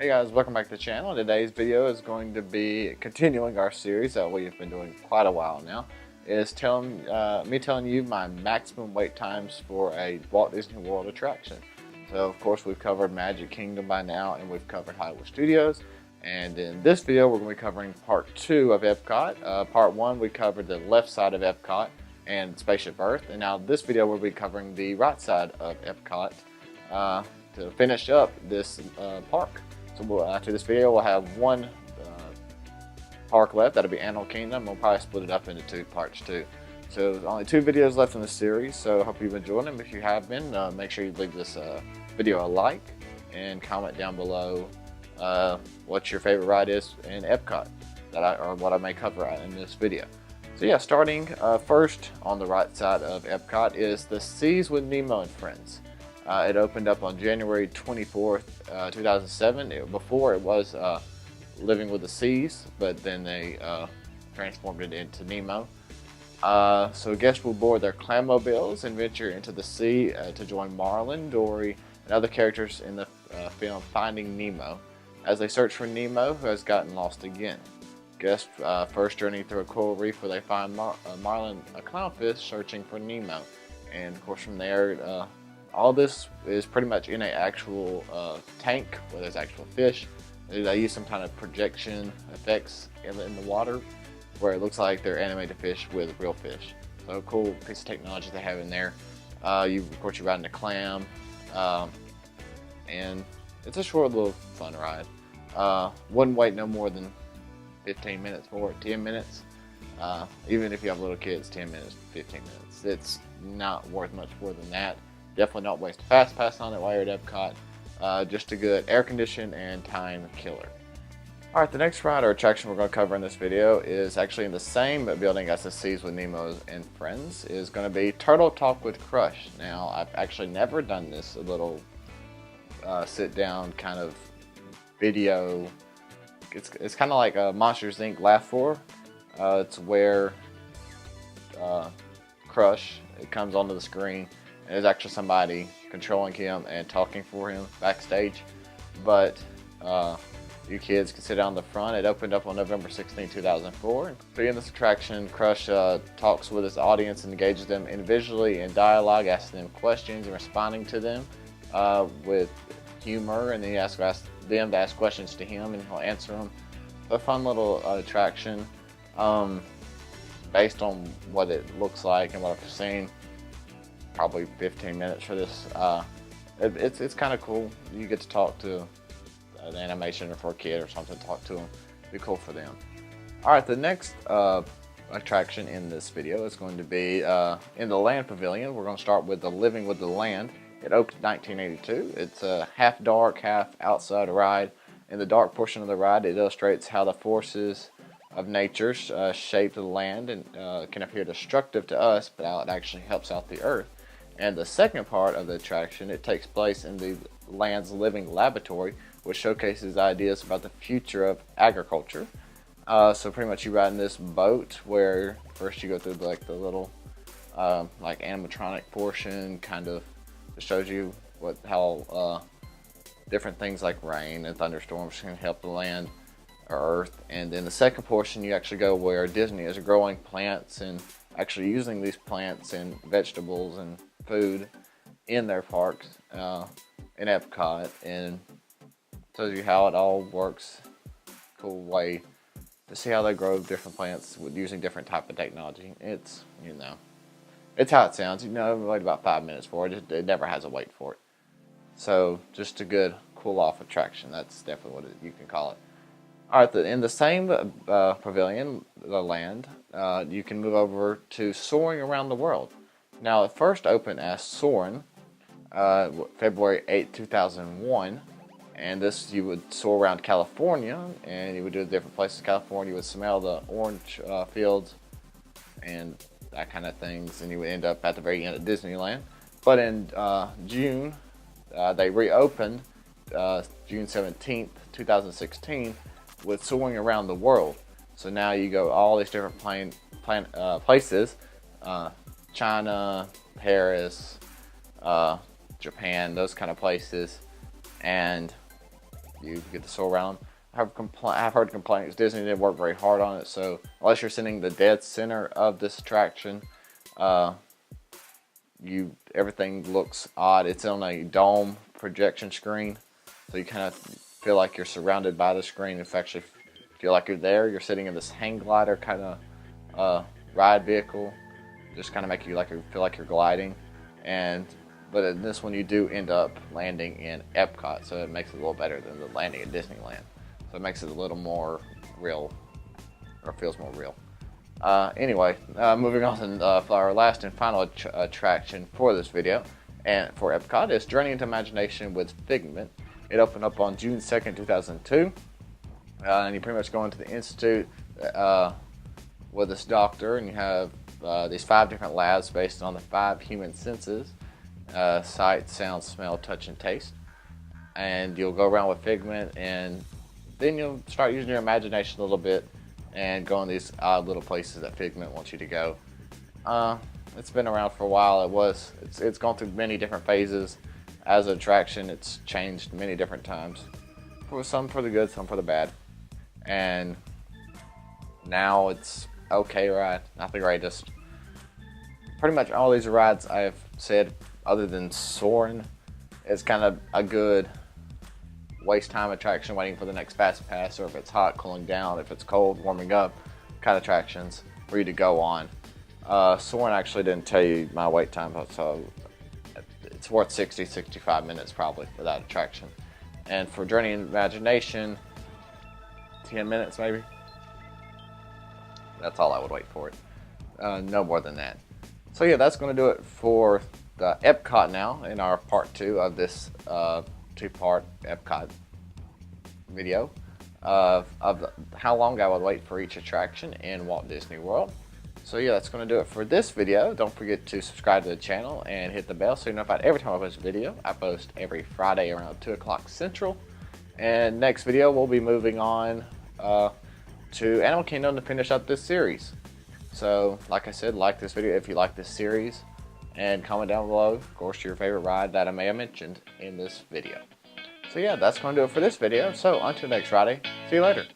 Hey guys, welcome back to the channel. Today's video is going to be continuing our series that we've been doing quite a while now. Is telling you my maximum wait times for a Walt Disney World attraction. So of course we've covered Magic Kingdom by now, and we've covered Hollywood Studios. And in this video we're going to be covering part 2 of Epcot. Part 1 we covered the left side of Epcot and Spaceship Earth, and now this video we'll be covering the right side of Epcot to finish up this park. So after this video, we'll have one park left. That'll be Animal Kingdom. We'll probably split it up into 2 parts too. So there's only 2 videos left in the series. So I hope you've enjoyed them. If you have been, make sure you leave this video a like and comment down below what your favorite ride is in Epcot, or what I may cover in this video. So yeah, starting first on the right side of Epcot is the Seas with Nemo and Friends. It opened up on January 24th, 2007. Before it was Living with the Seas, but then they transformed it into Nemo. So guests will board their clammobiles and venture into the sea to join Marlin, Dory, and other characters in the film Finding Nemo as they search for Nemo, who has gotten lost again. Guests first journey through a coral reef where they find Marlin, a clownfish, searching for Nemo. And of course from there, all this is pretty much in an actual tank where there's actual fish. They use some kind of projection effects in the water where it looks like they're animated fish with real fish. So cool piece of technology they have in there. Of course you're riding a clam, and it's a short little fun ride. Wouldn't wait no more than 15 minutes for it, 10 minutes. Even if you have little kids, 10 minutes, 15 minutes. It's not worth much more than that. Definitely not waste a fast pass on it while you're at Epcot. Just a good air condition and time killer. Alright, the next ride or attraction we're going to cover in this video is actually in the same building as the Seas with Nemo and Friends. Is going to be Turtle Talk with Crush. Now, I've actually never done this, a little sit down kind of video. It's kind of like a Monsters Inc. Laugh For. It's where Crush, it comes onto the screen. And there's actually somebody controlling him and talking for him backstage. But you kids can sit down the front. It opened up on November 16, 2004. So in this attraction, Crush talks with his audience and engages them individually in dialogue, asking them questions and responding to them with humor. And then he asks them to ask questions to him, and he'll answer them. A fun little attraction based on what it looks like and what I've seen. Probably 15 minutes for this. It's kind of cool. You get to talk to the animation, or for a kid or something, talk to them. Be cool for them. Alright, the next attraction in this video is going to be in the Land Pavilion. We're going to start with the Living with the Land. It opened in 1982. It's a half dark, half outside ride. In the dark portion of the ride, it illustrates how the forces of nature shape the land and can appear destructive to us, but how it actually helps out the earth. And the second part of the attraction, it takes place in the land's living laboratory, which showcases ideas about the future of agriculture. So pretty much you ride in this boat where first you go through like the little like animatronic portion, kind of shows you how different things like rain and thunderstorms can help the land or earth. And then the second portion you actually go where Disney is growing plants and actually using these plants and vegetables and food in their parks in Epcot, and shows you how it all works. Cool way to see how they grow different plants with using different type of technology. It's, it's how it sounds. Wait about 5 minutes for it. It never has a wait for it. So just a good cool off attraction. That's definitely what you can call it. Alright, in the same pavilion, the land, you can move over to Soaring Around the World. Now, it first opened as Soarin', February 8, 2001, and this you would soar around California, and you would do different places in California. You would smell the orange fields and that kind of things, and you would end up at the very end of Disneyland. But in June, they reopened, June 17th, 2016, with Soaring Around the World. So now you go all these different places, China, Paris, Japan, those kind of places, and you get to soar around. I've heard complaints Disney didn't work very hard on it, so unless you're sitting in the dead center of this attraction, everything looks odd. It's on a dome projection screen, so you kind of feel like you're surrounded by the screen. If you actually feel like you're there, you're sitting in this hang glider kind of ride vehicle, just kind of make you feel like you're gliding. But in this one, you do end up landing in Epcot, so it makes it a little better than the landing at Disneyland. So it makes it a little more real, or feels more real. Anyway, moving on to our last and final attraction for this video, and for Epcot, is Journey into Imagination with Figment. It opened up on June 2nd, 2002, and you pretty much go into the Institute with this doctor, and you have these 5 different labs based on the 5 human senses: sight, sound, smell, touch, and taste. And you'll go around with Figment, and then you'll start using your imagination a little bit and go in these odd little places that Figment wants you to go. It's been around for a while. It's gone through many different phases. As an attraction, it's changed many different times. Some for the good, some for the bad. And now it's okay ride, not the greatest. Pretty much all these rides I've said, other than Soarin', is kind of a good waste time attraction waiting for the next fast pass, or if it's hot, cooling down, if it's cold, warming up kind of attractions for you to go on. Soarin' actually didn't tell you my wait time, so it's worth 60-65 minutes probably for that attraction. And for Journey in Imagination, 10 minutes maybe. That's all I would wait for it. No more than that. So yeah, that's going to do it for the Epcot now in our part 2 of this 2-part Epcot video of how long I would wait for each attraction in Walt Disney World. So yeah, that's going to do it for this video. Don't forget to subscribe to the channel and hit the bell so you're notified every time I post a video. I post every Friday around 2 o'clock Central. And next video, we'll be moving on to Animal Kingdom to finish up this series. So, like I said, like this video if you like this series, and comment down below, of course, your favorite ride that I may have mentioned in this video. So yeah, that's going to do it for this video. So, until next Friday, see you later.